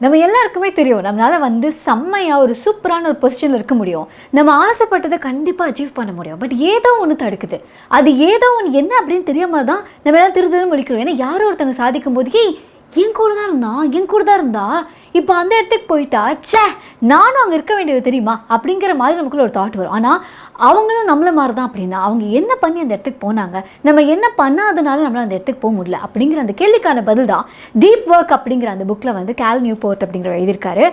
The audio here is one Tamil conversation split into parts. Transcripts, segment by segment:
நம்ம எல்லாருக்குமே தெரியும் நம்மளால வந்து செம்மையாக ஒரு சூப்பரான ஒரு பொசிஷனில் இருக்க முடியும், நம்ம ஆசைப்பட்டதை கண்டிப்பாக அச்சீவ் பண்ண முடியும். பட் ஏதோ ஒன்று தடுக்குது. அது ஏதோ ஒன்று என்ன அப்படின்னு தெரியாமல் தான் நம்ம எல்லாம் திருதுன்னு முழிக்கிறோம். ஏன்னா யாரோ ஒருத்தவங்க சாதிக்கும் போது என் கூட தான் இருந்தா இப்போ அந்த இடத்துக்கு போயிட்டா சே நானும் அங்கே இருக்க வேண்டியது தெரியுமா அப்படிங்கிற மாதிரி நமக்குள்ள ஒரு தாட் வரும். ஆனால் அவங்களும் நம்மள மாதிரி தான் அப்படின்னா அவங்க என்ன பண்ணி அந்த இடத்துக்கு போனாங்க, நம்ம என்ன பண்ணாதனால நம்மளால் அந்த இடத்துக்கு போக முடியல அப்படிங்கிற அந்த கேள்விக்கான பதில் தான் டீப் ஒர்க் அப்படிங்கிற அந்த புக்கில் வந்து கேல் நியூபோர்ட் அப்படிங்கிற எழுதியிருக்காரு.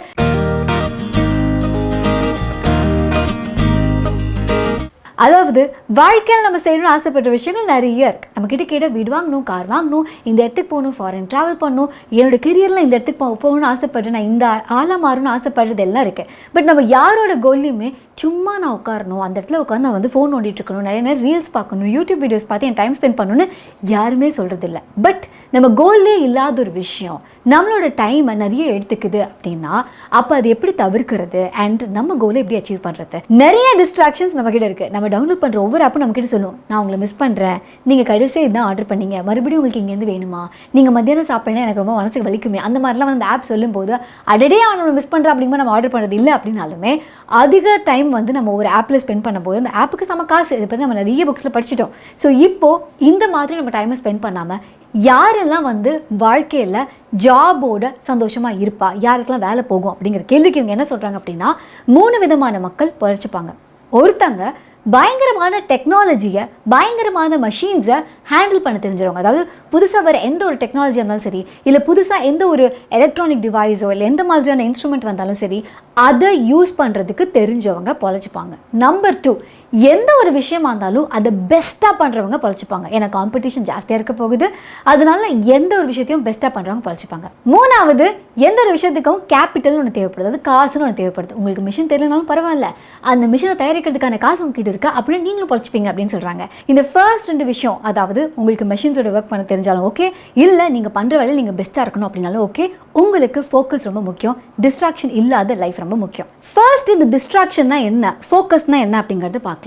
அதாவது வாழ்க்கையில் நம்ம செய்யணும்னு ஆசைப்படுற விஷயங்கள் நிறைய இருக்குது. நம்மக்கிட்ட கேட்ட வீடு வாங்கணும், கார் வாங்கணும், இந்த இடத்துக்கு போகணும், ஃபாரின் ட்ராவல் பண்ணணும், என்னோட கெரியரில் இந்த இடத்துக்கு போகணும்னு ஆசைப்படுறேன், நான் இந்த ஆளாக மாறணும்னு ஆசைப்படுறது எல்லாம் இருக்குது. பட் நம்ம யாரோட கோல்லையுமே சும்மா நான் உட்காரணும், அந்த இடத்துல உட்காந்து நான் வந்து ஃபோன் நோண்டிட்டு இருக்கணும், நிறைய நேரம் ரீல்ஸ் பார்க்கணும், யூடியூப் வீடியோஸ் பார்த்து என் டைம் ஸ்பெண்ட் பண்ணணும்னு யாருமே சொல்கிறது இல்லை. பட் நம்ம கோல்லே இல்லாத ஒரு விஷயம் நம்மளோட டைமை நிறைய எடுத்துக்குது அப்படின்னா அப்போ அது எப்படி தவிர்க்கிறது அண்ட் நம்ம கோலை எப்படி அச்சீவ் பண்ணுறது? நிறைய டிஸ்ட்ராக்ஷன்ஸ் நம்மக்கிட்ட இருக்குது. நம்ம டவுன்லோட் பண்ணுற ஒவ்வொரு ஆப்பும் நம்மக்கிட்ட சொல்லுவோம், நான் உங்களை மிஸ் பண்ணுறேன், நீங்கள் கடைசியாக இதுதான் ஆர்டர் பண்ணீங்க, மறுபடியும் உங்களுக்கு இங்கேருந்து வேணுமா, நீங்கள் மத்தியானம் சாப்பிட்டீங்கன்னா எனக்கு ரொம்ப மனசுக்கு வலிக்குமே, அந்த மாதிரிலாம் வந்து அந்த ஆப் சொல்லும்போது அடடே அவனை மிஸ் பண்ணுறேன் அப்படிங்கும்போது நம்ம ஆர்டர் பண்ணுறது இல்லை. அப்படின்னாலுமே அதிக டைம் வந்து நம்ம ஒரு ஆப்பில் ஸ்பெண்ட் பண்ணும்போது அந்த ஆப்புக்கு சம காசு, இதை பற்றி நம்ம நிறைய புக்ஸில் படிச்சிட்டோம். ஸோ இப்போது இந்த மாதிரி நம்ம டைமை ஸ்பெண்ட் பண்ணாமல் யாரெல்லாம் வந்து வாழ்க்கையில் ஜாபோட சந்தோஷமாக இருப்பா, யாருக்கெல்லாம் வேலை போகும் அப்படிங்கிற கேள்விக்கு இவங்க என்ன சொல்கிறாங்க அப்படின்னா 3 விதமான மக்கள் பழிச்சுப்பாங்க. ஒருத்தங்க பயங்கரமான டெக்னாலஜியை, பயங்கரமான மெஷின்ஸை ஹேண்டில் பண்ண தெரிஞ்சவங்க. அதாவது புதுசாக வர எந்த ஒரு டெக்னாலஜியாக இருந்தாலும் சரி, இல்லை புதுசாக எந்த ஒரு எலக்ட்ரானிக் டிவைஸோ இல்லை எந்த மாதிரியான இன்ஸ்ட்ருமெண்ட் வந்தாலும் சரி, அதை யூஸ் பண்ணுறதுக்கு தெரிஞ்சவங்க பொழைச்சிப்பாங்க. நம்பர் 2, எந்த ஒரு விஷயமா இருந்தாலும் அதை பெஸ்ட்டாக பண்ணுறவங்க பொழைச்சிப்பாங்க. ஏன்னா காம்படிஷன் ஜாஸ்தியாக இருக்க போகுது, அதனால எந்த ஒரு விஷயத்தையும் பெஸ்ட்டாக பண்ணுறவங்க பொழைச்சிப்பாங்க. 3வது, எந்த ஒரு விஷயத்துக்கும் கேபிட்டல்னு ஒன்று தேவைப்படுது, அது காசுன்னு ஒன்று தேவைப்படுது. உங்களுக்கு மிஷின் தெரியலனாலும் பரவாயில்ல, அந்த மிஷினை தயாரிக்கிறதுக்கான காசு உங்ககிட்ட இருக்கா அப்படின்னு நீங்களும் பொழைச்சிப்பீங்க அப்படின்னு சொல்கிறாங்க. இந்த ஃபர்ஸ்ட் 2 விஷயம், அதாவது உங்களுக்கு மெஷின்ஸோட ஒர்க் பண்ண தெரிஞ்சாலும் ஓகே, இல்லை நீங்கள் பண்ணுற வேலை நீங்கள் பெஸ்ட்டாக இருக்கணும் அப்படின்னாலும் ஓகே, உங்களுக்கு ஃபோக்கஸ் ரொம்ப முக்கியம், டிஸ்ட்ராக்ஷன் இல்லாத லைஃப் ரொம்ப முக்கியம். ஃபர்ஸ்ட் இந்த டிஸ்ட்ராக்ஷன்னா என்ன, ஃபோக்கஸ்னா என்ன அப்படிங்கிறது பார்க்கலாம்.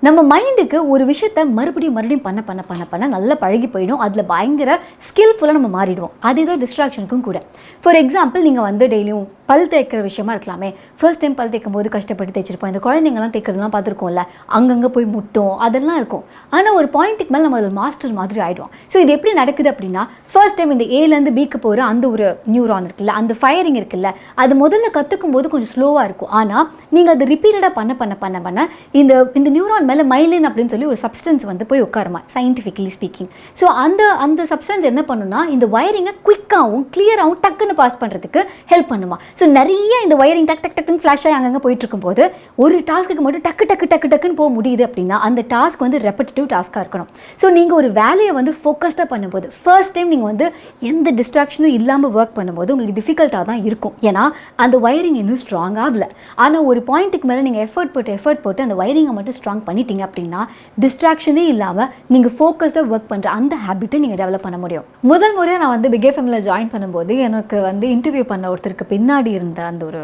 நம்ம மைண்டுக்கு ஒரு விஷயத்தை மறுபடியும் பண்ண பண்ண பண்ண பண்ண நல்லா பழகி போயிடும், அதில் பயங்கர ஸ்கில்ஃபுல்லாக நம்ம மாறிடுவோம். அதுதான் டிஸ்ட்ராக்ஷனுக்கும் கூட. ஃபார் எக்ஸாம்பிள், நீங்கள் வந்து டெய்லியும் பல் தேய்க்கிற விஷயமா இருக்கலாமே, ஃபர்ஸ்ட் டைம் பல் தேய்க்கும் போது கஷ்டப்பட்டு தேய்ச்சிருப்போம், இந்த குழந்தைங்கலாம் தேய்க்கிறதுலாம் பார்த்துருக்கோம்ல, அங்கங்கே போய் முட்டும், அதெல்லாம் இருக்கும். ஆனால் ஒரு பாயிண்ட்டுக்கு மேலே நம்ம அதில் மாஸ்டர் மாதிரி ஆகிடும். ஸோ இது எப்படி நடக்குது அப்படின்னா, ஃபர்ஸ்ட் டைம் இந்த ஏலேருந்து பிக்கு போகிற அந்த ஒரு நியூரான் இருக்குல்ல, அந்த ஃபயரிங் இருக்குல்ல, அது முதல்ல கற்றுக்கும் போது கொஞ்சம் ஸ்லோவாக இருக்கும். ஆனால் நீங்கள் அது ரிப்பீட்டடாக பண்ண பண்ண பண்ண பண்ண இந்த நியூரான் மேலே மைலின் அப்படின்னு சொல்லி ஒரு சப்ஸ்டன்ஸ் வந்து போய் உட்காருமா, சயின்டிஃபிக்கலி ஸ்பீக்கிங். ஸோ அந்த சப்ஸ்டன்ஸ் என்ன பண்ணுன்னா இந்த வயரிங்கை குயிக்காகவும் கிளியராகவும் டக்குன்னு பாஸ் பண்ணுறதுக்கு ஹெல்ப் பண்ணுமா. ஸோ நிறைய இந்த வயரிங் டக்குன்னு ஃப்ளாஷ் ஆகி அங்கங்கே போயிட்டு இருக்கும்போது ஒரு டாஸ்க்கு மட்டும் டக்குன்னு போக முடியுது அப்படின்னா அந்த டாஸ்க் வந்து ரெப்படிட்டிவ் டாஸ்க்காக இருக்கணும். ஸோ நீங்கள் ஒரு வேலையை வந்து ஃபோக்கஸ்டாக பண்ணும்போது ஃபர்ஸ்ட் டைம் நீங்கள் வந்து எந்த டிஸ்ட்ராக்ஷனும் இல்லாமல் ஒர்க் பண்ணும்போது உங்களுக்கு டிஃபிகல்ட்டாக தான் இருக்கும். ஏன்னா அந்த வயரிங் இன்னும் ஸ்ட்ராங் ஆகலை. ஆனால் ஒரு பாயிண்ட்டுக்கு மேலே நீங்கள் எஃபர்ட் போட்டு அந்த வயரிங்கை மட்டும் ஸ்ட்ராங் பண்ணிட்டீங்க அப்படின்னா டிஸ்ட்ராக்ஷனே இல்லாமல் நீங்கள் ஃபோக்கஸ்டாக ஒர்க் பண்ணுற அந்த ஹேபிட்டை நீங்கள் டெவலப் பண்ண முடியும். முதல் முறையாக நான் வந்து பிக் எஃப்எம்மில் ஜாயின் பண்ணும்போது எனக்கு வந்து இன்டர்வியூ பண்ண ஒருத்தருக்கு பின்னாடி இருந்த அந்த ஒரு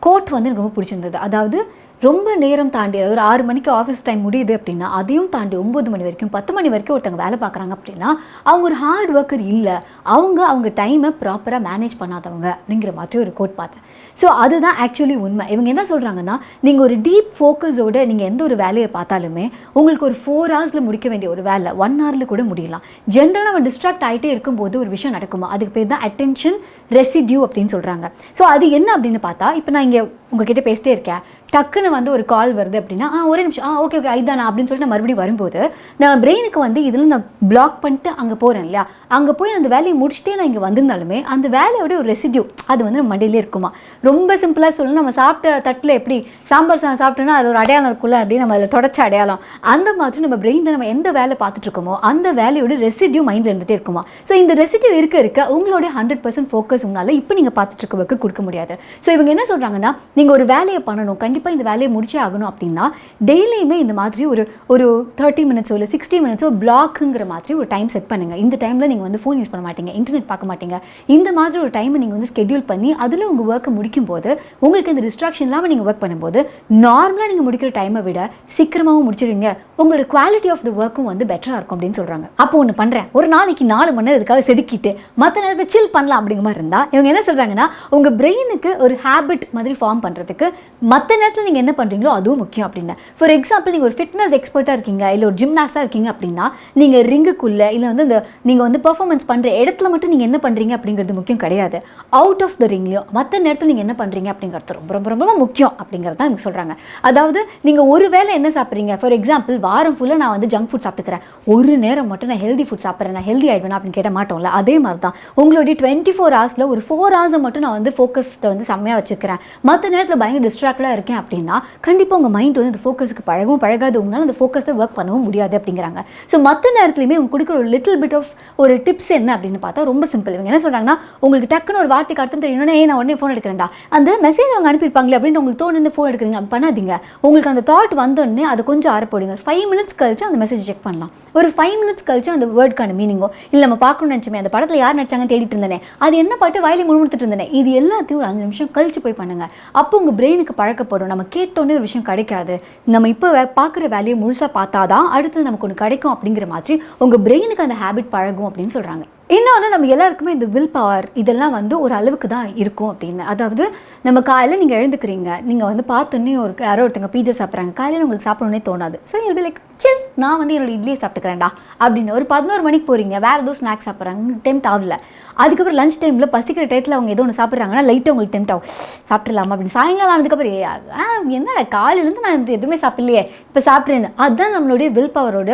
கோட் வந்து எனக்கு ரொம்ப பிடிச்சிருந்தது. அதாவது ரொம்ப நேரம் தாண்டி, அதாவது ஒரு 6 மணிக்கு ஆஃபீஸ் டைம் முடியுது அப்படின்னா அதையும் தாண்டி 9 மணி வரைக்கும் 10 மணி வரைக்கும் ஒருத்தவங்க வேலை பார்க்குறாங்க அப்படின்னா அவங்க ஒரு ஹார்ட் ஒர்க்கர் இல்லை, அவங்க டைமை ப்ராப்பராக மேனேஜ் பண்ணாதவங்க அப்படிங்கிற மாதிரி ஒரு கோட் பார்த்தேன். ஸோ அதுதான் ஆக்சுவலி உண்மை. இவங்க என்ன சொல்கிறாங்கன்னா, நீங்கள் ஒரு டீப் ஃபோக்கஸோடு நீங்கள் எந்த ஒரு வேலையை பார்த்தாலுமே உங்களுக்கு ஒரு 4 ஹவர்ஸில் முடிக்க வேண்டிய ஒரு வேலை 1 ஹவரில் கூட முடியலாம். ஜென்ரலாக நம்ம டிஸ்ட்ராக்ட் ஆகிட்டே இருக்கும்போது ஒரு விஷயம் நடக்குமா, அதுக்கு பேர் தான் அட்டென்ஷன் ரெசிடியூ அப்படின்னு சொல்கிறாங்க. ஸோ அது என்ன அப்படின்னு பார்த்தா, இப்போ நான் இங்கே உங்ககிட்ட பேசிட்டே இருக்கேன், டக்குன்னு வந்து ஒரு கால் வருது அப்படின்னா ஒரே நிமிஷம் ஓகே இதுதானா அப்படின்னு சொல்லிட்டு நான் மறுபடியும் வரும்போது நான் பிரெயினுக்கு வந்து இதில் நான் பிளாக் பண்ணிட்டு அங்கே போகிறேன் இல்லையா, அங்கே போய் அந்த வேலையை முடிச்சுட்டே நான் இங்கே வந்திருந்தாலுமே அந்த வேலையோட ஒரு ரெசிடியூ அது வந்து நம்ம மண்டையிலே இருக்குமா. ரொம்ப சிம்பிளாக சொல்லணும், நம்ம சாப்பிட்ட தட்டில் எப்படி சாம்பார் சாதம் சாப்பிட்டோன்னா அது ஒரு அடையாளம் இருக்குல்ல, அப்படின்னு நம்ம அதில் தொடச்ச அடையாளம், அந்த மாதிரி நம்ம பிரெயினில் நம்ம எந்த வேலை பார்த்துட்டு இருக்கோமோ அந்த வேலையோட ரெசிடியூ மைண்டில் இருந்துகிட்டே இருக்குமா. ஸோ இந்த ரெசிடியூ இருக்க உங்களுடைய 100% ஃபோக்கஸ் உங்களால் இப்போ நீங்கள் பார்த்துட்டு இருக்க ஒர்க்கு கொடுக்க முடியாது. ஸோ இவங்க என்ன சொல்கிறாங்கன்னா, நீங்கள் ஒரு வேலையை பண்ணணும், கண்டிப்பாக இந்த வேலையை முடிச்சே ஆகணும் அப்படின்னா டெய்லியுமே இந்த மாதிரி ஒரு ஒரு 30 மினிட்ஸோ இல்லை 60 மினிட்ஸோ பிளாக்குங்கிற மாதிரி ஒரு டைம் செட் பண்ணுங்கள். இந்த டைமில் நீங்கள் வந்து ஃபோன் யூஸ் பண்ண மாட்டீங்க, இன்டர்நெட் பார்க்க மாட்டீங்க. இந்த மாதிரி ஒரு டைமை நீங்கள் வந்து ஸ்கெட்யூல் பண்ணி அதில் உங்கள் ஒர்க்கை முடிக்கும் போது உங்களுக்கு இந்த டிஸ்ட்ராக்ஷன் இல்லாமல் நீங்கள் ஒர்க் பண்ணும்போது நார்மலாக நீங்கள் முடிக்கிற டைமை விட சீக்கிரமாகவும் முடிச்சிடுவீங்க. உங்களோட குவாலிட்டி ஆஃப் த ஒர்க்கும் வந்து பெட்டராக இருக்கும் அப்படின்னு சொல்கிறாங்க. அப்போ ஒன்று பண்ணுறேன், ஒரு நாளைக்கு 4 மணி நேரம் இதுக்காக செதுக்கிட்டு மற்ற நேரத்தை சில் பண்ணலாம் அப்படிங்கிற மாதிரி இருந்தால் இவங்க என்ன சொல்கிறாங்கன்னா, உங்கள் பிரெயினுக்கு ஒரு ஹேபிட் மாதிரி ஃபார்ம் பண்ணுறதுக்கு மற்ற நேரத்தில் நீங்கள் என்ன பண்ணுறீங்களோ அதுவும் முக்கியம் அப்படின்னு. ஃபார் எக்ஸாம்பிள், நீங்கள் ஒரு ஃபிட்னஸ் எக்ஸ்பர்ட்டாக இருக்கீங்க, இல்லை ஒரு ஜிம்னாஸ்டாக இருக்கீங்க அப்படின்னா நீங்கள் ரிங்குக்குள்ளே இல்லை வந்து இந்த நீங்கள் வந்து பெர்ஃபார்மன்ஸ் பண்ணுற இடத்துல மட்டும் நீங்கள் என்ன பண்ணுறீங்க அப்படிங்கிறது முக்கியம் கிடையாது. அவுட் ஆஃப் த ரிங்லையும் மற்ற நேரத்தில் நீங்கள் என்ன பண்ணுறீங்க அப்படிங்கிறது ரொம்ப ரொம்ப ரொம்ப முக்கியம் அப்படிங்கிறது தான் இவங்க சொல்கிறாங்க. அதாவது நீங்கள் ஒரு வேளை என்ன சாப்பிட்றீங்க, ஃபார் எக்ஸாம்பிள் வாரம் ஃபுல்லாக நான் வந்து ஜங்க் ஃபுட் சாப்பிட்டுக்கிறேன், ஒரு நேரம் மட்டும் நான் ஹெல்தி ஃபுட் சாப்பிட்றேன், நான் ஹெல்தி ஆகிடுவேன் அப்படின்னு கேட்ட மாட்டோம்ல. அதே மாதிரி தான் உங்களுடைய 24 ஹவர்ஸில் ஒரு 4 ஹவர்ஸை மட்டும் நான் வந்து ஃபோக்கஸ்ட்டை வந்து செம்மையாக வச்சுக்கிறேன், மற்ற நேரத்தில் பயங்கர டிஸ்ட்ராக்டாக இருக்கேன் அப்படின்னா கண்டிப்பாக உங்கள் மைண்ட் வந்து அந்த ஃபோக்கஸுக்கு பழகாது, உங்களால் அந்த ஃபோக்கஸில் ஒர்க் பண்ணவும் முடியாது அப்படிங்கிறாங்க. ஸோ மற்ற நேரத்துலையுமே உங்க கொடுக்குற ஒரு லிட்டில் பிட் ஆஃப் ஒரு டிப்ஸ் என்ன அப்படின்னு பார்த்தா ரொம்ப சிம்பிள். இவங்க என்ன சொல்கிறாங்கன்னா, உங்களுக்கு டக்குன்னு ஒரு வார்த்தைக்கு அர்த்தம் தெரியணும்னா நான் உடனே ஃபோன் எடுக்கிறேன்டா, அந்த மெசேஜ் அவங்க அனுப்பியிருப்பாங்களே அப்படின்னு உங்களுக்கு தோணுன்னு ஃபோன் எடுக்கிறீங்க, அப்படி பண்ணாதீங்க. உங்களுக்கு அந்த தாட் வந்தோடனே அதை கொஞ்சம் ஆரப்போடுங்க. 5 மினிட்ஸ் கழிச்சு அந்த மெசேஜ் செக் பண்ணலாம். ஒரு 5 மினிட்ஸ் கழிச்சு அந்த வேர்டுக்கான மீனிங்கோ இல்லை நம்ம பார்க்கணும்னு நினச்சோமே அந்த படத்தில் யார் நடிச்சாங்கன்னு தேடிட்டு இருந்தேனே, அது என்ன பாட்டு வாயிலே முழுமுடுத்துட்டு இருந்தேனே, இது எல்லாத்தையும் ஒரு 5 நிமிஷம் கழிச்சு போய் பண்ணுங்க. அப்போ உங்கள் பிரெயினுக்கு பழக்கப்படும். நம்ம கேட்டோன்னே ஒரு விஷயம் கிடைக்காது, நம்ம இப்போ பார்க்குற வேலையை முழுசாக பார்த்தாதான் அடுத்து நமக்கு ஒன்று கிடைக்கும் அப்படிங்கிற மாதிரி உங்கள் பிரெயினுக்கு அந்த ஹேபிட் பழகும் அப்படின்னு சொல்கிறாங்க. இன்னொன்று, நம்ம எல்லாருக்குமே இந்த வில் பவர் இதெல்லாம் வந்து ஒரு அளவுக்கு தான் இருக்கும் அப்படின்னு. அதாவது நம்ம காலையில் நீங்கள் எழுந்துக்கிறீங்க, நீங்கள் வந்து பார்த்தோன்னே யாரோ ஒருத்தங்க பீஸா சாப்பிட்றாங்க, காலையில் உங்களுக்கு சாப்பிடணுன்னே தோணாது. ஸோ இது லைக் சில், நான் வந்து என்னோட இட்லியை சாப்பிட்டுக்கிறேன்டா அப்படின்னு. ஒரு 11 மணிக்கு போகிறீங்க, வேறு ஏதோ ஸ்நாக்ஸ் சாப்பிட்றாங்க, டெம்ட் ஆகல. அதுக்கப்புறம் லஞ்ச் டைமில் பசிக்கிற டயத்தில் அவங்க ஏதோ ஒன்று சாப்பிட்றாங்கன்னா லைட்டாக உங்களுக்கு டெம்ட் ஆகும், சாப்பிட்றலாமா அப்படின்னு. சாயங்காலம் ஆனதுக்கப்புறம் என்னடா காலையிலேருந்து நான் எதுவுமே சாப்பிட்லையே இப்போ சாப்பிட்றேன்னு. அதுதான் நம்மளுடைய வில் பவரோட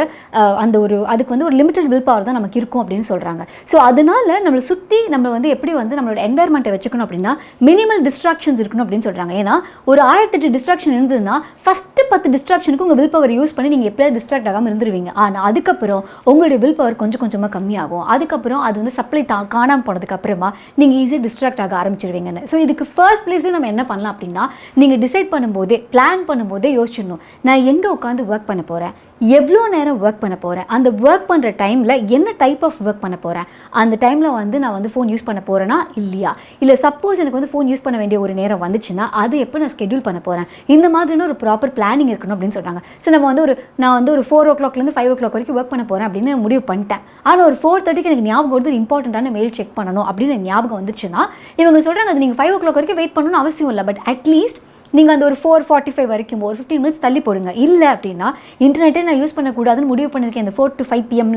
அந்த ஒரு அதுக்கு வந்து ஒரு லிமிட்டட் வில் பவர் தான் நமக்கு இருக்கும் அப்படின்னு சொல்கிறாங்க. ஸோ அதனால நம்மளை சுற்றி நம்ம வந்து எப்படி வந்து நம்மளோட என்வாயர்மெண்ட்டை வச்சுக்கணும் அப்படின்னா மினிமல் டிஸ்ட்ராக்ஷன்ஸ் இருக்கணும் அப்படின்னு சொல்கிறாங்க. ஏன்னா ஒரு 1008 டிஸ்ட்ராக்ஷன் இருந்ததுன்னா ஃபஸ்ட்டு 10 டிஸ்ட்ராக்ஷனுக்கு உங்கள் வில் பவர் யூஸ் பண்ணி நீங்கள் எப்படியாவது டிஸ்ட்ராக்ட் ஆகாமல் இருந்துருவீங்க. ஆனால் அதுக்கப்புறம் உங்களுடைய வில் பவர் கொஞ்சம் கொஞ்சமாக கம்மியாகும். அதுக்கப்புறம் அது வந்து சப்ளை காணாமல் போனதுக்கு அப்புறமா நீங்கள் ஈஸியாக டிஸ்ட்ராக்ட் ஆக ஆரம்பிச்சிருவீங்கன்னு. ஸோ இதுக்கு ஃபர்ஸ்ட் பிளேஸில் நம்ம என்ன பண்ணலாம் அப்படின்னா, நீங்கள் டிசைட் பண்ணும்போதே பிளான் பண்ணும்போதே யோசிச்சிடணும், நான் எங்கே உட்காந்து ஒர்க் பண்ண போகிறேன், எவ்வளோ நேரம் ஒர்க் பண்ண போகிறேன், அந்த ஒர்க் பண்ணுற டைமில் என்ன டைப் ஆஃப் ஒர்க் பண்ண போகிறேன், அந்த டைமில் வந்து நான் வந்து ஃபோன் யூஸ் பண்ண போகிறேன்னா இல்லையா, இல்லை சப்போஸ் எனக்கு வந்து ஃபோன் யூஸ் பண்ண வேண்டிய ஒரு நேரம் வந்துச்சுன்னா அது எப்போ நான் ஸ்கெட்யூல் பண்ண போகிறேன், இந்த மாதிரியான ஒரு ப்ராப்பர் பிளானிங் இருக்கணும் அப்படின்னு சொல்கிறாங்க. ஸோ நம்ம வந்து நான் வந்து ஒரு 4 o'clockலேருந்து 5 o'clock வரைக்கும் ஒர்க் பண்ண போகிறேன் அப்படின்னு முடிவு பண்ணிட்டேன். ஆனால் ஒரு 4:30க்கு எனக்கு ஞாபகம் வருது இம்பார்ட்டண்ட்டான மெயில் செக் பண்ணணும் அப்படின்னு ஞாபகம் வந்துச்சுன்னா இவங்க சொல்கிறாங்க அது நீங்கள் 5 o'clock வரைக்கும் வெயிட் பண்ணணும்னு அவசியம் இல்லை. பட் அட்லீஸ்ட் நீங்கள் அந்த ஒரு 4:45 வரைக்கும் ஒரு 15 மினிட்ஸ் தள்ளி போடுங்க. இல்லை அப்படின்னா இன்டர்நெட்டே நான் யூஸ் பண்ணக்கூடாதுன்னு முடிவு பண்ணியிருக்கேன் இந்த 4 to 5 PM.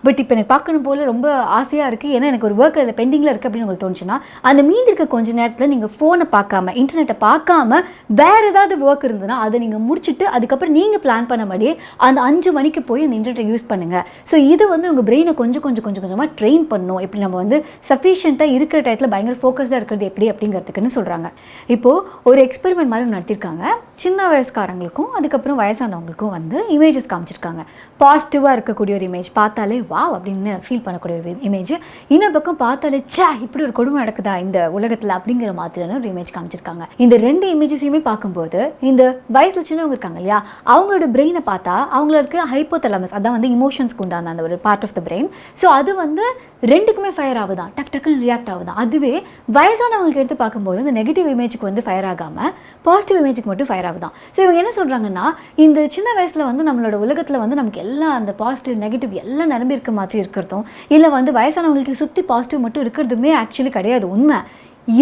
பட் இப்போ எனக்கு பார்க்கணும் போல் ரொம்ப ஆசையாக இருக்குது, ஏன்னா எனக்கு ஒரு ஒர்க் அதில் பெண்டிங்கில் இருக்குது அப்படின்னு உங்களுக்கு தோணுச்சுன்னா அந்த மீதி இருக்க கொஞ்சம் நேரத்தில் நீங்கள் ஃபோனை பார்க்காம இன்டர்நெட்டை பார்க்காம வேறு ஏதாவது ஒர்க் இருந்ததுன்னா அதை நீங்கள் முடிச்சுட்டு அதுக்கப்புறம் நீங்கள் பிளான் பண்ண மாதிரியே அந்த 5 மணிக்கு போய் அந்த இன்டர்நெட்டை யூஸ் பண்ணுங்கள். ஸோ இது வந்து உங்கள் பிரெயினை கொஞ்சமாக ட்ரெயின் பண்ணணும். எப்படி நம்ம வந்து சஃபிஷியண்ட்டாக இருக்கிற டயத்தில் பயங்கர ஃபோக்கஸ்டாக இருக்கிறது எப்படி அப்படிங்கிறதுக்குன்னு சொல்கிறாங்க. இப்போது ஒரு எக்ஸ்பெரிமெண்ட் மாதிரி நடத்திருக்காங்க. சின்ன வயசுக்காரங்களுக்கும் அதுக்கப்புறம் வயசானவங்களுக்கும் வந்து இமேஜஸ் காமிச்சிருக்காங்க. பாசிட்டிவாக இருக்கக்கூடிய ஒரு இமேஜ் பார்த்தாலே வாவ் அப்படின்னு ஃபீல் பண்ணக்கூடிய ஒரு இமேஜ், இன்னொரு பக்கம் பார்த்தாலே இப்படி ஒரு கொடுமை நடக்குதா இந்த உலகத்தில் அப்படிங்கிற மாதிரியான ஒரு இமேஜ் காமிச்சிருக்காங்க. இந்த 2 இமேஜஸையுமே பார்க்கும்போது இந்த வயசில் சின்னவங்க இருக்காங்க இல்லையா, அவங்களோட பிரெயினை பார்த்தா அவங்களுக்கு ஹைப்போதலமஸ், அதான் வந்து இமோஷன்ஸ்க்கு உண்டான அந்த ஒரு part of the brain. So அது வந்து 2க்குமே ஃபயர் ஆகுதான், டக்குன்னு ரியாக்ட் ஆகுதான். அதுவே வயசானவங்களுக்கு எடுத்து பார்க்கும்போது இந்த நெகட்டிவ் இமேஜுக்கு வந்து ஃபயர் ஆகாமல் பாசிட்டிவ் இமேஜுக்கு மட்டும் ஃபயர் ஆகுதான். ஸோ இவங்க என்ன சொல்கிறாங்கன்னா, இந்த சின்ன வயசில் வந்து நம்மளோட உலகத்தில் வந்து நமக்கு எல்லாம் அந்த பாசிட்டிவ் நெகட்டிவ் எல்லாம் நிரம்பி இருக்க மாதிரி இருக்கிறதும், இல்லை வந்து வயசானவங்களுக்கு சுற்றி பாசிட்டிவ் மட்டும் இருக்கிறதுமே ஆக்சுவலி கிடையாது உண்மை.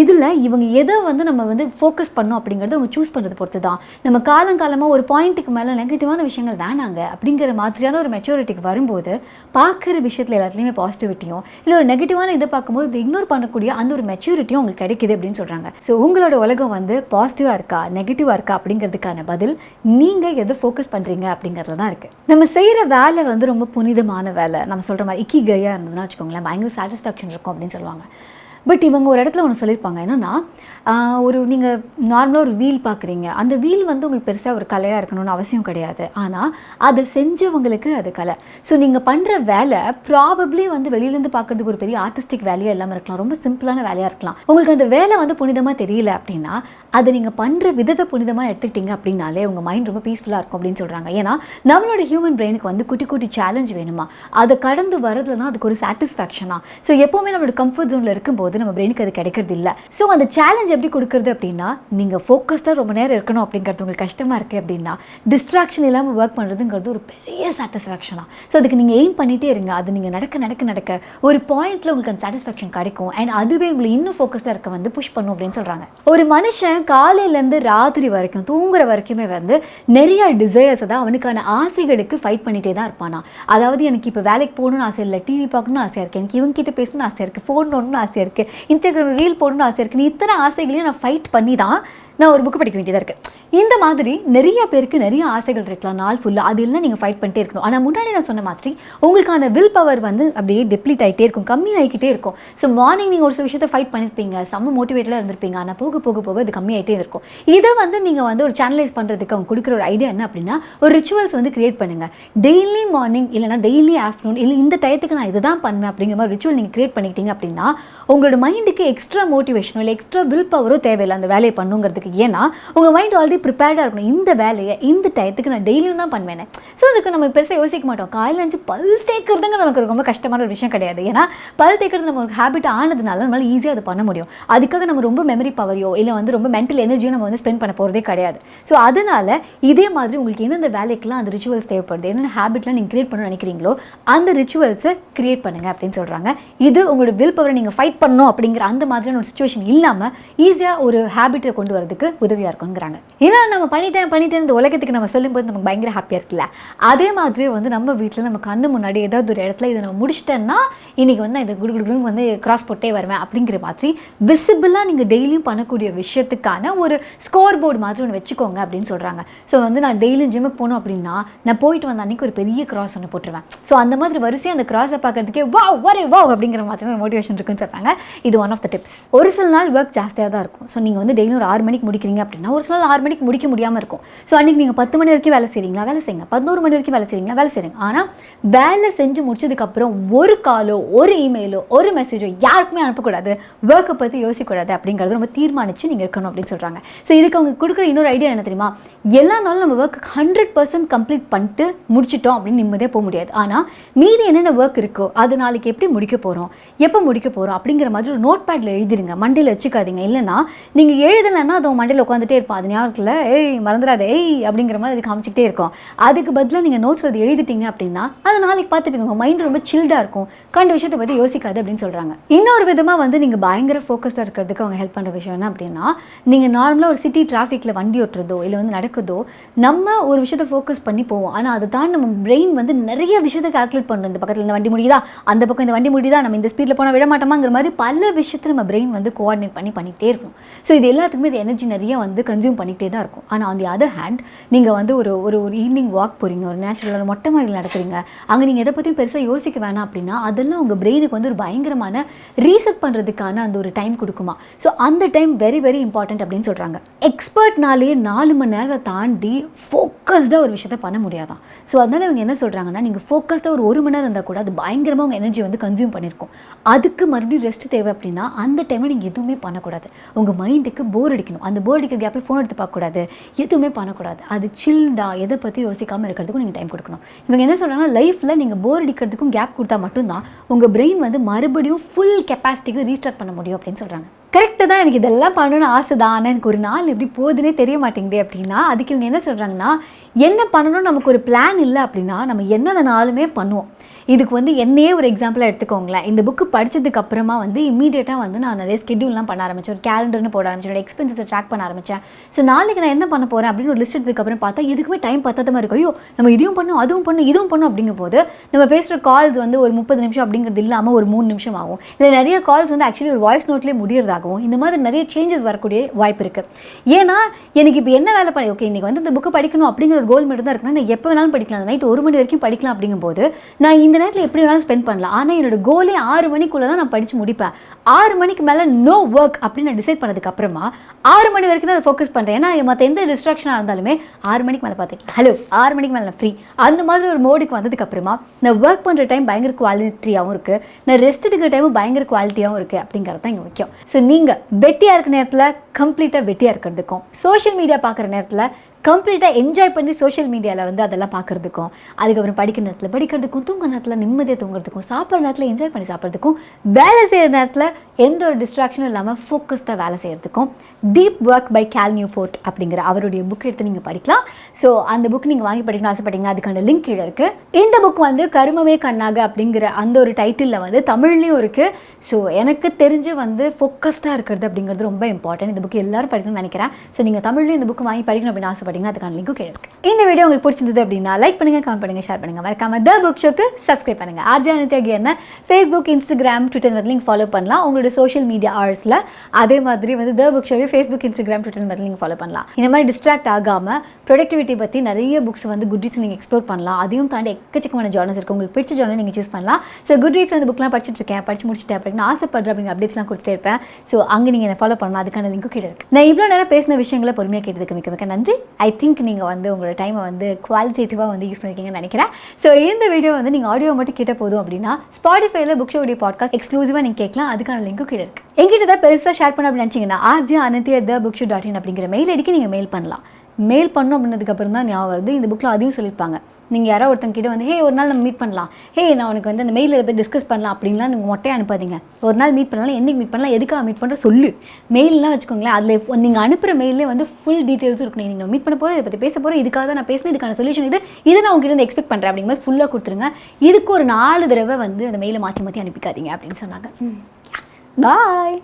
இதில் இவங்க எதை வந்து நம்ம வந்து ஃபோக்கஸ் பண்ணோம் அப்படிங்கிறது அவங்க சூஸ் பண்ணுறது பொறுத்து தான். நம்ம காலங்காலமாக ஒரு பாயிண்ட்டுக்கு மேலே நெகட்டிவான விஷயங்கள் வேணாங்க அப்படிங்கிற மாதிரியான ஒரு மெச்சூரிட்டிக்கு வரும்போது பார்க்குற விஷயத்தில் எல்லாத்துலேயுமே பாசிட்டிவிட்டியும் இல்லை ஒரு நெகட்டிவான இதை பார்க்கும்போது இதை இக்னோர் பண்ணக்கூடிய அந்த ஒரு மெச்சூரிட்டியும் உங்களுக்கு கிடைக்குது அப்படின்னு சொல்கிறாங்க. ஸோ உங்களோட உலகம் வந்து பாசிட்டிவாக இருக்கா நெகட்டிவாக இருக்கா அப்படிங்கிறதுக்கான பதில் நீங்கள் எதை ஃபோக்கஸ் பண்ணுறீங்க அப்படிங்கிறதுல தான் இருக்குது. நம்ம செய்கிற வேலை வந்து ரொம்ப புனிதமான வேலை, நம்ம சொல்கிற மாதிரி இக்கிகையாக இருந்ததுன்னா வச்சுக்கோங்களேன், பயங்கர சாட்டிஸ்ஃபேக்ஷன் இருக்கும் அப்படின்னு சொல்லுவாங்க. பட் இவங்க ஒரு இடத்துல ஒன்று சொல்லியிருப்பாங்க என்னென்னா, ஒரு நீங்கள் நார்மலாக ஒரு வீல் பார்க்குறீங்க, அந்த வீல் வந்து உங்களுக்கு பெருசாக ஒரு கலையாக இருக்கணும்னு அவசியம் கிடையாது. ஆனால் அதை செஞ்சவங்களுக்கு அது கலை. ஸோ நீங்கள் பண்ணுற வேலை ப்ராபப்ளி வந்து வெளியிலேருந்து பார்க்குறதுக்கு ஒரு பெரிய ஆர்டிஸ்டிக் வேலையாக இல்லாமல் இருக்கலாம், ரொம்ப சிம்பிளான வேலையாக இருக்கலாம். உங்களுக்கு அந்த வேலை வந்து புனிதமாக தெரியல அப்படின்னா அதை நீங்கள் பண்ணுற விதத்தை புனிதமாக எடுத்துக்கிட்டீங்க அப்படின்னாலே உங்கள் மைண்ட் ரொம்ப பீஸ்ஃபுல்லாக இருக்கும் அப்படின்னு சொல்கிறாங்க. ஏன்னா நம்மளோட ஹியூமன் பிரெயினுக்கு வந்து குட்டி குட்டி சேலஞ்ச் வேணுமா, அதை கடந்து வரதுனா அதுக்கு ஒரு சாட்டிஸ்ஃபேக்ஷனாக. ஸோ எப்போவுமே நம்மளோட கம்ஃபர்ட் ஜோனில் இருக்கும்போது நம்ம பிரெயினுக்கு அது கிடைக்கிறது இல்லை. ஸோ அந்த சேலஞ்ச் எப்படி கொடுக்குறது அப்படின்னா, நீங்கள் ஃபோக்கஸ்டாக ரொம்ப நேரம் இருக்கணும் அப்படிங்கிறது உங்களுக்கு கஷ்டமாக இருக்குது அப்படின்னா டிஸ்ட்ராக்ஷன் இல்லாமல் ஒர்க் பண்ணுறதுங்கிறது ஒரு பெரிய சாட்டிஸ்ஃபேக்ஷனாக. ஸோ அதுக்கு நீங்கள் எய்ம் பண்ணிகிட்டே இருங்க. அது நீங்கள் நடக்க ஒரு பாயிண்ட்டில் உங்களுக்கு அந்த சாட்டிஸ்ஃபேக்ஷன் கிடைக்கும். அண்ட் அதுவே உங்களை இன்னும் ஃபோக்கஸ்டாக இருக்க வந்து புஷ் பண்ணும் அப்படின்னு சொல்கிறாங்க. ஒரு மனுஷன் காலையிலேருந்து ராத்திரி வரைக்கும் தூங்குற வரைக்குமே வந்து நிறைய டிசையர்ஸை தான், அவனுக்கான ஆசைகளுக்கு ஃபைட் பண்ணிகிட்டே தான் இருப்பானா. அதாவது எனக்கு இப்போ வேலைக்கு போகணும்னு ஆசை இல்லை, டிவி பார்க்கணும்னு ஆசையாக இருக்குது, எனக்கு இவங்க கிட்ட பேசணும்னு ஆசையாக இருக்குது, ஃபோன் பண்ணணும்னு ஆசையாக இருக்குது, இன்ஸ்டாகிராம் ரீல் போடணும்னு ஆசையாக இருக்குது. இத்தனை ஆசைகளையும் நான் ஃபைட் பண்ணி தான் நான் ஒரு புக்கு படிக்க வேண்டியதாக இருக்குது. இந்த மாதிரி நிறைய பேருக்கு நிறைய ஆசைகள் இருக்கலாம் நாள் ஃபுல்லாக, அது இல்லை நீங்கள் ஃபைட் பண்ணிட்டே இருக்கணும். ஆனால் முன்னாடி நான் சொன்ன மாதிரி உங்களுக்கான வில் பவர் வந்து அப்படியே டெப்ளீட் ஆகிட்டே இருக்கும், கம்மியாகிக்கிட்டே இருக்கும். ஸோ மார்னிங் நீங்கள் ஒரு சில விஷயத்தை ஃபைட் பண்ணியிருப்பீங்க, செம்ம மோட்டிவேட்டடாக இருந்திருப்பீங்க, ஆனால் போக போக போக அது கம்மியாகிட்டே இருக்கும். இதை வந்து நீங்கள் வந்து ஒரு சேனலைஸ் பண்ணுறதுக்கு அவங்க கொடுக்குற ஒரு ஐடியா என்ன அப்படின்னா, ஒரு ரிச்சுவல்ஸ் வந்து கிரியேட் பண்ணுங்கள். டெய்லி மார்னிங் இல்லைனா டெய்லி ஆஃப்டர்நூன் இல்லை இந்த டயத்துக்கு நான் இதை தான் பண்ணுவேன் அப்படிங்கிற மாதிரி ரிச்சுவல் நீங்கள் கிரியேட் பண்ணிக்கிட்டீங்க அப்படின்னா உங்களோட மைண்டுக்கு எக்ஸ்ட்ரா மோட்டிவேஷனோ இல்லை எக்ஸ்ட்ரா வில் பவரோ தேவையில்லை அந்த வேலையை பண்ணுங்கிறதுக்கு. ஏன்னா உங்கள் மைண்ட் ஆல்ரெடி ப்ரிப்பேர்டாக இருக்கணும், இந்த வேலையை இந்த டயத்துக்கு நான் டெய்லியும் தான் பண்ணுவேன். ஸோ அதுக்கு நம்ம பெருசாக யோசிக்க மாட்டோம். காலையில் அஞ்சு பல் தேய்க்கிறதுங்க நமக்கு ரொம்ப கஷ்டமான ஒரு விஷயம் கிடையாது. ஏன்னா பல் தேய்க்கிறது நம்ம ஒரு ஹேபிட் ஆனதுனால நம்மளால் ஈஸியாக அதை பண்ண முடியும். அதுக்காக நம்ம ரொம்ப மெமரி பவரையோ இல்லை வந்து ரொம்ப மென்டல் எனர்ஜியோ நம்ம வந்து ஸ்பெண்ட் பண்ண போகிறதே கிடையாது. ஸோ அதனால் இதே மாதிரி உங்களுக்கு எந்தெந்த வேலைக்கெல்லாம் அந்த ரிச்சுவல்ஸ் தேவைப்படுது, என்னென்ன ஹேபிட்லாம் நீங்கள் கிரியேட் பண்ண நினைக்கிறீங்களோ அந்த ரிச்சுவல்ஸை கிரியேட் பண்ணுங்கள் அப்படின்னு சொல்கிறாங்க. இது உங்களோட வில் பவரை நீங்கள் ஃபைட் பண்ணணும் அப்படிங்கிற அந்த மாதிரியான ஒரு சுச்சுவேஷன் இல்லாமல் ஈஸியாக ஒரு ஹேபிட்டை கொண்டு வரதுக்கு உதவியாக இருக்குங்கிறாங்க. இதெல்லாம் நம்ம பண்ணிட்டேன் இந்த உலகத்துக்கு நம்ம சொல்லும்போது நமக்கு பயங்கர ஹாப்பியாக இருக்குல்ல. அதே மாதிரி வந்து நம்ம வீட்டில் நம்ம கண்ணு முன்னாடி ஏதாவது ஒரு இடத்துல இதை நம்ம முடிச்சிட்டேன்னா இன்றைக்கி வந்து இந்த குடுகுடுன்னு வந்து கிராஸ் போட்டே வருவேன் அப்படிங்கிற மாதிரி விசிபிளாக நீங்கள் டெய்லியும் பண்ணக்கூடிய விஷயத்துக்கான ஒரு ஸ்கோர் போர்டு மாதிரி ஒன்று வச்சுக்கோங்க அப்படின்னு சொல்கிறாங்க. ஸோ வந்து நான் டெய்லியும் ஜிம்முக்கு போகணும் அப்படின்னா நான் போயிட்டு வந்த அன்றைக்கி ஒரு பெரிய கிராஸ் ஒன்று போட்டுருவேன். ஸோ அந்த மாதிரி வரிசையாக அந்த கிராஸை பார்க்கறதுக்கே வாவ் அப்படிங்கிற மாதிரி ஒரு மோட்டிவேஷன் இருக்குன்னு சொல்கிறாங்க. இது ஒன் ஆஃப் த டிப்ஸ். ஒரு சில நாள் ஒர்க் ஜாஸ்தியாக தான் இருக்கும். ஸோ நீங்கள் வந்து டெய்லியும் ஒரு 6 மணிக்கு முடிக்கிறீங்க அப்படின்னா ஒரு சில 6 மணிக்கு முடிக்க முடியாமல் இருக்கும். ஸோ அன்றைக்கி நீங்கள் 10 மணி வரைக்கும் வேலை செய்கிறீங்களா, வேலை செய்யுங்க. 11 மணி வரைக்கும் வேலை செய்கிறீங்களா, வேலை செய்யுங்க. ஆனால் வேலை செஞ்சு முடிச்சதுக்கப்புறம் ஒரு காலோ ஒரு இமெயிலோ ஒரு மெசேஜோ யாருக்குமே அனுப்பக்கூடாது, ஒர்க்கை பற்றி யோசிக்கக்கூடாது அப்படிங்கிறது ரொம்ப தீர்மானித்து நீங்கள் இருக்கணும் அப்படின்னு சொல்கிறாங்க. ஸோ இதுக்கு அவங்க கொடுக்குற இன்னொரு ஐடியா என்ன தெரியுமா, எல்லா நாளும் நம்ம ஒர்க் 100% கம்ப்ளீட் பண்ணிட்டு முடிச்சிட்டோம் அப்படின்னு நிம்மதியாக போக முடியாது. ஆனால் மீதி என்னென்ன ஒர்க் இருக்கோ அது நாளைக்கு எப்படி முடிக்க போகிறோம், எப்போ முடிக்க போகிறோம் அப்படிங்கிற மாதிரி ஒரு நோட் பேடில் எழுதிடுங்க, மண்டையில் வச்சுக்காதீங்க. இல்லைனா நீங்கள் எழுதலைன்னா அது மண்டையில் உட்காந்துட்டே இருப்போம், அது ஞாபகத்தில் மறந்துடாத அப்படிங்கிற மாதிரி காமிச்சிக்கிட்டே இருக்கும். அதுக்கு பதிலாக நீங்கள் நோட்ஸ் அது எழுதிட்டீங்க அப்படின்னா அது நாளைக்கு பார்த்துப்பீங்க, உங்கள் மைண்ட் ரொம்ப சில்டாக இருக்கும், கண்ட விஷயத்தை பற்றி யோசிக்காது அப்படின்னு சொல்கிறாங்க. இன்னொரு விதமாக வந்து நீங்கள் பயங்கர ஃபோக்கஸ்டாக இருக்கிறதுக்கு அவங்க ஹெல்ப் பண்ணுற விஷயம் என்ன அப்படின்னா, நீங்கள் நார்மலாக ஒரு சிட்டி டிராஃபிக்கில் வண்டி ஓட்டுறதோ இல்லை வந்து நடக்குதோ நம்ம ஒரு விஷயத்தை ஃபோக்கஸ் பண்ணி போவோம். ஆனால் அதை தான் நம்ம பிரெயின் வந்து நிறைய விஷயத்தை கால்குலேட் பண்ணுறோம். இந்த பக்கத்தில் இந்த வண்டி முடியுதா, அந்த பக்கம் இந்த வண்டி முடியுதா, நம்ம இந்த ஸ்பீடில் போனால் விட மாட்டோமாங்கிற மாதிரி பல விஷயத்தை நம்ம பிரெயின் வந்து கோஆர்டினேட் பண்ணிகிட்டே இருக்கும். ஸோ இது எல்லாத்துக்குமே இது எனர்ஜி நிறைய வந்து கன்சியூம் பண்ணிகிட்டே தான் இருக்கும். ஆனால் ஆன் தி அதர் ஹேண்ட் நீங்கள் வந்து ஒரு ஒரு ஈவினிங் வாக் போகிறீங்க, ஒரு நேச்சுரலான மொட்டை மாடியில் நடக்கிறீங்க, அங்கே நீங்கள் எதை பற்றியும் பெருசாக யோசிக்க வேணாம் அப்படின்னா அதெல்லாம் உங்கள் பிரெயினுக்கு வந்து ஒரு பயங்கரமான ரீசெட் பண்ணுறதுக்கான அந்த ஒரு டைம் கொடுக்குமா. ஸோ அந்த டைம் வெரி வெரி இம்பார்ட்டன்ட் அப்படின்னு சொல்கிறாங்க. எக்ஸ்பர்ட்னாலேயே 4 மணி நேரத்தை தாண்டி ஃபோக்கஸ்டாக ஒரு விஷயத்தை பண்ண முடியாதான். ஸோ அதனால் இவங்க என்ன சொல்கிறாங்கன்னா, நீங்கள் ஃபோக்கஸ்டாக ஒரு 1 மணி நேரம் இருந்தால் கூட அது பயங்கரமாக உங்கள் எனர்ஜி வந்து கன்சியூம் பண்ணியிருக்கும். அதுக்கு மறுபடியும் ரெஸ்ட் தேவை அப்படின்னா அந்த டைமில் நீங்கள் எதுவுமே பண்ணக்கூடாது. உங்கள் மைண்டுக்கு போர் அடிக்கணும், அந்த போர் அடிக்கிற கேப்பில் ஃபோன் எடுத்து பார்க்கக்கூடாது, எதுவுமே பண்ணக்கூடாது. அது சில்டாக எதை பற்றி யோசிக்காமல் இருக்கிறதுக்கும் நீங்கள் டைம் கொடுக்கணும். இவங்க என்ன சொல்கிறாங்கன்னா, லைஃப்பில் நீங்கள் போர் அடிக்கிறதுக்கும் கேப் கொடுத்தா மட்டும்தான் உங்கள் பிரெயின் வந்து மறுபடியும் ஃபுல் கெப்பாசிட்டிக்கு ரீஸ்டார்ட் பண்ண முடியும் அப்படின்னு சொல்கிறாங்க. கரெக்டு தான், எனக்கு இதெல்லாம் பண்ணணும்னு ஆசை தான், ஆனால் எனக்கு ஒரு நாள் எப்படி போகுதுன்னே தெரிய மாட்டேங்குது அப்படின்னா அதுக்கு இவங்க என்ன சொல்கிறாங்கன்னா, என்ன பண்ணணும்னு நமக்கு ஒரு பிளான் இல்லை அப்படின்னா நம்ம என்ன நாளுமே பண்ணுவோம். இதுக்கு வந்து என்னையே ஒரு எக்ஸாம்பிளாக எடுத்துக்கோங்களேன். இந்த புக்கு படித்ததுக்கு அப்புறமா வந்து இமீடியட்டாக வந்து நான் நிறைய ஸ்கெட்யூல்லாம் பண்ண ஆரம்பித்தேன், ஒரு கேலண்டர்னு போட ஆரம்பிச்சேன், எக்ஸ்பென்சஸை ட்ராக் பண்ண ஆரம்பித்தேன். ஸோ நாளைக்கு நான் என்ன பண்ண போகிறேன் அப்படின்னு ஒரு லிஸ்ட் எடுத்ததுக்கப்புறம் பார்த்தா எதுக்குமே டைம் பத்தாத மாதிரி இருக்கும். ஐயோ நம்ம இதையும் பண்ணணும் அதுவும் பண்ணணும் இதுவும் பண்ணணும் அப்படிங்கும் போது நம்ம பேசுகிற கால்ஸ் வந்து ஒரு 30 நிமிஷம் அப்படிங்கிறது இல்லாமல் ஒரு 3 நிமிஷம் ஆகும். இல்லை நிறைய கால்ஸ் வந்து ஆக்சுவலி ஒரு வாய்ஸ் நோட்லேயே முடியறதாகும். ஆகும். இந்த மாதிரி நிறைய சேஞ்சஸ் வரக்கூடிய வாய்ப்பு இருக்குது. ஏன்னா எனக்கு இப்போ என்ன வேலை பண்ணி ஓகே இன்றைக்கி வந்து இந்த புக்கு படிக்கணும் அப்படிங்கிற ஒரு கோல் மட்டும் தான் இருக்குன்னா நான் எப்போ வேணாலும் படிக்கலாம், அந்த நைட் 1 மணி வரைக்கும் படிக்கலாம் அப்படிங்கும்போது நான் இந்த நேரத்தில் எப்படி வேணாலும் ஸ்பெண்ட் பண்ணலாம். ஆனால் என்னோட கோலே 6 மணிக்குள்ளே தான் நான் படித்து முடிப்பேன். 6 மணிக்கு மேலே நோ ஒர்க் அப்படின்னு நான் டிசைட் பண்ணதுக்கு அப்புறமா 6 மணி வரைக்கும் தான் அதை ஃபோக்கஸ் பண்ணுறேன். ஏன்னா மற்ற எந்த டிஸ்ட்ராக்ஷனாக இருந்தாலுமே 6 மணிக்கு மேலே பார்த்தேன் ஹலோ 6 மணிக்கு மேலே நான் ஃப்ரீ அந்த மாதிரி ஒரு மோடுக்கு வந்ததுக்கப்புறமா நான் ஒர்க் பண்ணுற டைம் பயங்கர குவாலிட்டியாகவும் இருக்குது, நான் ரெஸ்ட் எடுக்கிற டைமும் பயங்கர குவாலிட்டியாகவும் இருக்குது அப்படிங்கிறது தான் இங்கே முக்கியம். ஸோ நீங்கள் வெட்டியாக இருக்கிற நேரத்தில் கம்ப்ளீட்டாக வெட்டியாக இருக்கிறதுக்கும், சோஷியல் மீடியா பார்க்குற நேரத்தில் கம்ப்ளீட்டாக என்ஜாய் பண்ணி சோஷியல் மீடியாவில் வந்து அதெல்லாம் பார்க்குறதுக்கும், அதுக்கப்புறம் படிக்கிற நேரத்தில் படிக்கிறதுக்கும், தூங்குற நேரத்தில் நிம்மதியாக தூங்குறதுக்கும், சாப்பிட்ற நேரத்தில் என்ஜாய் பண்ணி சாப்பிட்றதுக்கும், வேலை செய்கிற நேரத்தில் எந்த ஒரு டிஸ்ட்ராக்ஷனும் இல்லாமல் ஃபோக்கஸ்டாக வேலை செய்கிறதுக்கும் deep work by Cal Newport அப்படிங்கிற அவருடைய புக் எடுத்து நீங்கள் படிக்கலாம். ஸோ அந்த புக் நீங்கள் வாங்கி படிக்கணும்னு ஆசைப்பட்டீங்கன்னா அதுக்கான லிங்க் கீழே இருக்குது. இந்த புக் வந்து கருமமே கண்ணாக அப்படிங்கிற அந்த ஒரு டைட்டிலில் வந்து தமிழ்லேயும் இருக்குது. ஸோ எனக்கு தெரிஞ்சு வந்து ஃபோக்கஸ்டாக இருக்கிறது அப்படிங்கிறது ரொம்ப இம்பார்ட்டன்ட். இந்த புக் எல்லாரும் படிக்கணும்னு நினைக்கிறேன். ஸோ நீங்கள் தமிழ்லேயும் இந்த புக் வாங்கி படிக்கணும் அப்படின்னு ஆசைப்பட்டீங்கன்னா அதுக்கான லிங்க்கும் கீழே இருக்குது. இந்த வீடியோ உங்களுக்கு பிடிச்சிருந்தது அப்படின்னா லைக் பண்ணுங்கள், கமெண்ட் பண்ணுங்கள், ஷேர் பண்ணுங்கள். மறக்காம த புக் ஷோக்கு சப்ஸ்கிரைப் பண்ணுங்கள். ஆர்ஜே அனிதா என்ன ஃபேஸ்புக், இன்ஸ்டாகிராம், ட்விட்டர் வந்து லிங்க் ஃபாலோ பண்ணலாம் உங்களோட சோஷியல் மீடியா ஹவர்ஸில். அதே மாதிரி வந்து த புக் ஷோவை ஃபேஸ்புக், இன்ஸ்டாகிராம், ட்விட்டர் மாதிரி நீங்கள் ஃபாலோ பண்ணலாம். இந்த மாதிரி டிஸ்ட்ராக்ட் ஆகாமல் ப்ரொடக்டிவிட்டி பற்றி நிறைய புக்ஸ் வந்து குட்ரீட்ஸ் நீங்கள் எக்ஸ்ப்ளோர் பண்ணலாம். அதையும் தாண்டி எக்கச்சக்கமான ஜானர்ஸ் இருக்குது, உங்களுக்கு பிடிச்ச ஜானர் நீங்கள் சூஸ் பண்ணலாம். ஸோ குட்ரீட்ஸ் அந்த புக்லாம் படிச்சுட்டு இருக்கேன், படிச்சு முடிச்சுட்டேன் அப்படின்னு ஆசைப்படுறேன் அப்படிங்கிற அப்டேட்ஸ்லாம் கொடுத்துட்டே இருப்பேன். ஸோ அங்கே நீங்கள் என்ன ஃபாலோ பண்ணலாம், அதுக்கான லிங்க்கும் கீழே இருக்குது. நான் இவ்வளோ நேரம் பேசின விஷயங்களை பொறுமையாக கேட்டதுக்கு மிக்க மிக்க நன்றி. ஐ திங்க் நீங்கள் வந்து உங்களோட டைமை வந்து குவாலிட்டேட்டிவாக வந்து யூஸ் பண்ணியிருக்கீங்கன்னு நினைக்கிறேன். ஸோ இந்த வீடியோ வந்து நீங்கள் ஆடியோ மட்டும் கேட்ட போதும் அப்படின்னா ஸ்பாட்டிஃபைல புக் ஷோடைய பாட்காஸ்ட் எக்ஸ்க்ளூசிவாக நீங்கள் கேட்கலாம். அதுக்கான லிங்க்கும் கீழே இருக்குது. எங்கிட்ட தான் பெருசாக ஷேர் பண்ண அப்படின்னு நினச்சிங்கன்னா rj@thebookshop.in அப்படிங்கிற மெயில் ஐடிக்கு நீங்கள் மெயில் பண்ணலாம். மெயில் பண்ணணும் அப்படின்னதுக்கப்புறம் தான் ஞாபகம் வருது, இந்த புக்கில் அதையும் சொல்லியிருப்பாங்க. நீங்கள் யாரோ ஒருத்தங்க கிட்ட வந்து ஹே ஒரு நாள் நம்ம மீட் பண்ணலாம், ஹே நான் உனக்கு வந்து அந்த மெயிலில் போய் டிஸ்கஸ் பண்ணலாம் அப்படின்லாம் நீங்கள் மொட்டையை அனுப்பாதீங்க. ஒரு நாள் மீட் பண்ணலாம், என்றைக்கு மீட் பண்ணலாம், எதுக்காக மீட் பண்ணுற சொல்லு. மெயிலெலாம் வச்சுக்கோங்களேன், அதில் நீங்கள் அனுப்புகிற மெயிலே வந்து ஃபுல் டீட்டெயில்ஸும் இருக்கணும். நீங்கள் மீட் பண்ண போகிறோம், இதை பற்றி பேச போகிறோம், இதுக்காக தான் நான் பேசினேன், இதுக்கான சொல்யூஷன் இதை நான் உங்ககிட்ட வந்து எக்ஸ்பெக்ட் பண்ணுறேன் அப்படிங்கிற மாதிரி ஃபுல்லாக கொடுத்துருங்க. இதுக்கு ஒரு 4 தடவை வந்து அந்த மெயிலை மாற்றி மாற்றி அனுப்பிக்காதீங்க அப்படின்னு சொன்னாங்க. பாய்.